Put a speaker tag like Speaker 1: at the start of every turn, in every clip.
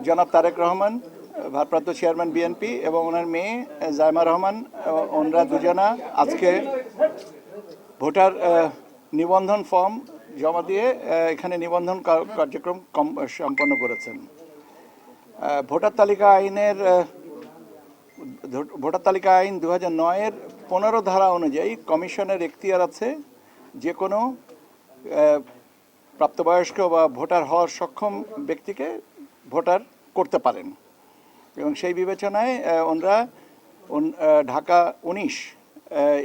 Speaker 1: জনাব তারেক রহমান, ভারপ্রাপ্ত chairman BNP, এবং ওনার মেয়ে জাইমা রহমান, ওনারা দুজনা আজকে ভোটার নিবন্ধন ফর্ম জমা দিয়ে এখানে নিবন্ধন কার্যক্রম সম্পন্ন করেছেন। ভোটার তালিকা আইন 2009-এর 15 ধারা অনুযায়ী কমিশনের এখতিয়ার আছে যে কোনো প্রাপ্তবয়স্ক বা ভোটার হওয়ার সক্ষম ব্যক্তিকে ভোটার করতে পারেন, এবং সেই বিবেচনায় ওনারা ঢাকা 19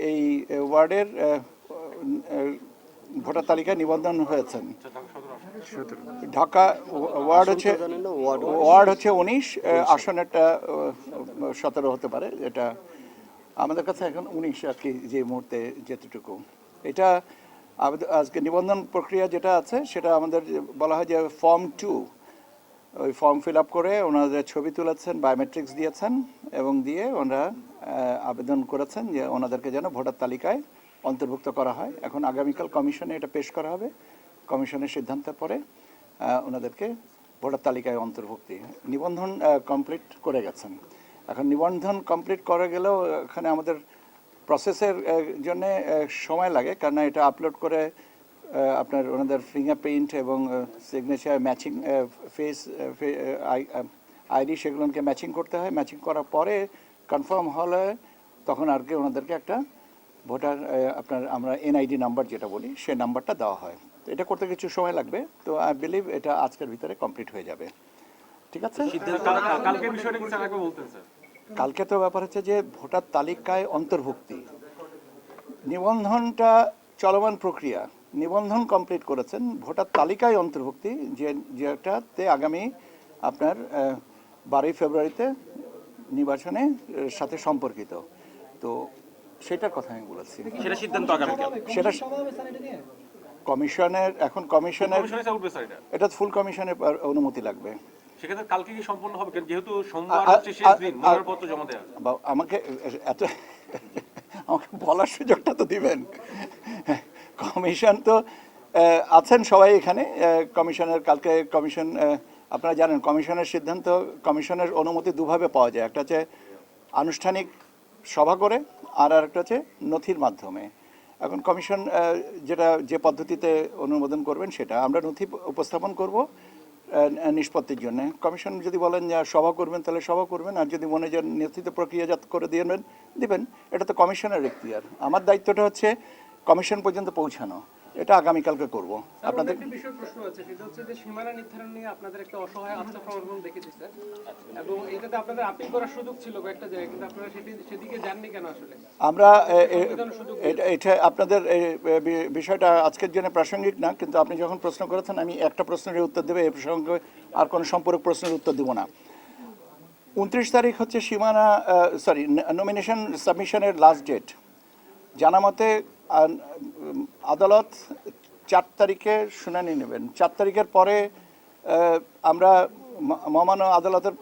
Speaker 1: এই ওয়ার্ডের ভোটার তালিকায় নিবন্ধন হয়েছেন। ঢাকা ওয়ার্ড হচ্ছে 19, আসনেরটা 17 হতে পারে। এটা আমাদের কাছে এখন 19 আর কি, যে মুহূর্তে যেতটুকু। এটা আজকে নিবন্ধন প্রক্রিয়া যেটা আছে সেটা আমাদের বলা হয় যে ফর্ম 2। ওই ফর্ম ফিল আপ করে ওনাদের ছবি তুলেছেন, বায়োমেট্রিক্স দিয়েছেন, এবং দিয়ে ওনারা আবেদন করেছেন যে ওনাদেরকে যেন ভোটার তালিকায় অন্তর্ভুক্ত করা হয়। এখন আগামীকাল কমিশনে এটা পেশ করা হবে। কমিশনের সিদ্ধান্তের পরে ওনাদেরকে ভোটার তালিকায় অন্তর্ভুক্তি নিবন্ধন কমপ্লিট করে গেছেন। এখন নিবন্ধন কমপ্লিট করে গেলেও এখানে আমাদের প্রসেসের জন্য সময় লাগে, কারণ এটা আপলোড করে আপনার ওনাদের ফিঙ্গারপ্রিন্ট এবং সিগনেচার ম্যাচিং, ফেস আইডি, সেগুলোকে ম্যাচিং করতে হয়। ম্যাচিং করার পরে কনফার্ম হলে তখন আর কি ওনাদেরকে একটা ভোটার আপনার আমরা এনআইডি নাম্বার যেটা বলি সেই নাম্বারটা দেওয়া হয়। তো এটা করতে কিছু সময় লাগবে, তো আই বিলিভ এটা আজকের ভিতরে কমপ্লিট হয়ে যাবে। ঠিক আছে। কালকে তো ব্যাপার হচ্ছে যে ভোটার তালিকায় অন্তর্ভুক্তি, নিবন্ধনটা চলমান প্রক্রিয়া, নিবন্ধন কমপ্লিট করেছেন, ভোটার তালিকায় অন্তর্ভুক্তি যেটাতে আগামী আপনার 12 ফেব্রুয়ারিতে নির্বাচনের সাথে সম্পর্কিত। তো সেটার কথা আমি বলেছি।
Speaker 2: সেটা সিদ্ধান্ত আগামীকাল,
Speaker 1: সেটা কমিশনের, এখন কমিশনের এটা ফুল কমিশনের অনুমতি লাগবে।
Speaker 2: সেক্ষেত্রে কালকে কি সম্পূর্ণ হবে, যেহেতু সোমবার হচ্ছে শেষ দিন মনোনয়নপত্র জমা দেওয়া?
Speaker 1: আমাকে বলার সুযোগটা তো দিবেন। কমিশন তো আছেন সবাই এখানে। কমিশনের কালকে কমিশন, আপনারা জানেন কমিশনের সিদ্ধান্ত, কমিশনের অনুমতি দুভাবে পাওয়া যায়। একটা হচ্ছে আনুষ্ঠানিক সভা করে, আর একটা হচ্ছে নথির মাধ্যমে। এখন কমিশন যে পদ্ধতিতে অনুমোদন করবেন সেটা আমরা নথি উপস্থাপন করব নিষ্পত্তির জন্য। কমিশন যদি বলেন যে সভা করবেন তাহলে সভা করবেন, আর যদি মনে যে নেতৃত্ব প্রক্রিয়াজাত করে দিবেন, এটা তো কমিশনের এখতিয়ার। আমার দায়িত্বটা হচ্ছে কমিশন পর্যন্ত পৌঁছানো। এটা আগামীকালকে করব।
Speaker 3: আপনাদের একটা বিষয় প্রশ্ন আছে, সেটা হচ্ছে যে সীমানা নির্ধারণ নিয়ে আপনাদের একটা অসহায় আস্থা প্রমাণ দেখেছি স্যার, এবং এটাতে আপনাদের আপিল করার সুযোগ ছিল কয়েকটা জায়গায়, কিন্তু আপনারা সেদিকে যাননি কেন? আসলে
Speaker 1: আমরা এটা আপনাদের বিষয়টা আজকের জন্য প্রাসঙ্গিক না, কিন্তু আপনি যখন প্রশ্ন করেছেন আমি একটা প্রশ্নের উত্তর দেবে, এই প্রসঙ্গে আর কোনো সম্পূরক প্রশ্নের উত্তর দেব না। 29 তারিখ হচ্ছে সীমানা নমিনেশন সাবমিশনের লাস্ট ডেট। জানা মতে আদালত 4 তারিখে শুনানি নেবেন। 4 তারিখের পরে আমরা মহামান্য আদালতের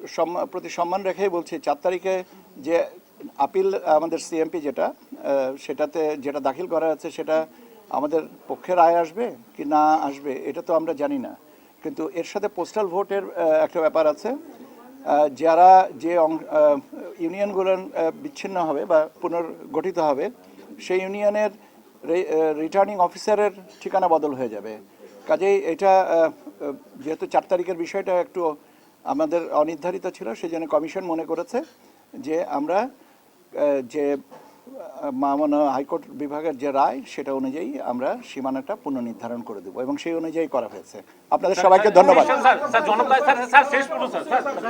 Speaker 1: প্রতি সম্মান রেখেই বলছি 4 তারিখে যে আপিল আমাদের সিএমপি সেটাতে যেটা দাখিল করা আছে সেটা আমাদের পক্ষে রায় আসবে কি না আসবে এটা তো আমরা জানি না, কিন্তু এর সাথে পোস্টাল ভোটের একটা ব্যাপার আছে। যারা যে ইউনিয়নগুলো বিচ্ছিন্ন হবে বা পুনর্গঠিত হবে সেই ইউনিয়নের রিটার্নিং অফিসারের ঠিকানা বদল হয়ে যাবে। কাজেই এটা যেহেতু 4 তারিখের বিষয়টা একটু আমাদের অনির্ধারিত ছিল, সেই জন্য কমিশন মনে করেছে যে আমরা যে মহামান্য হাইকোর্ট বিভাগের যে রায় সেটা অনুযায়ী আমরা সীমানাটা পুনর্নির্ধারণ করে দেবো, এবং সেই অনুযায়ী করা হয়েছে। আপনাদের সবাইকে ধন্যবাদ।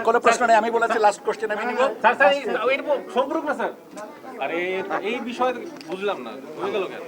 Speaker 1: কোনো প্রশ্ন নেই, আমি বলেছি লাস্ট কোশ্চেন আমি নিব।
Speaker 2: আরে এই বিষয়ে বুঝলাম না, হয়ে গেল কেন?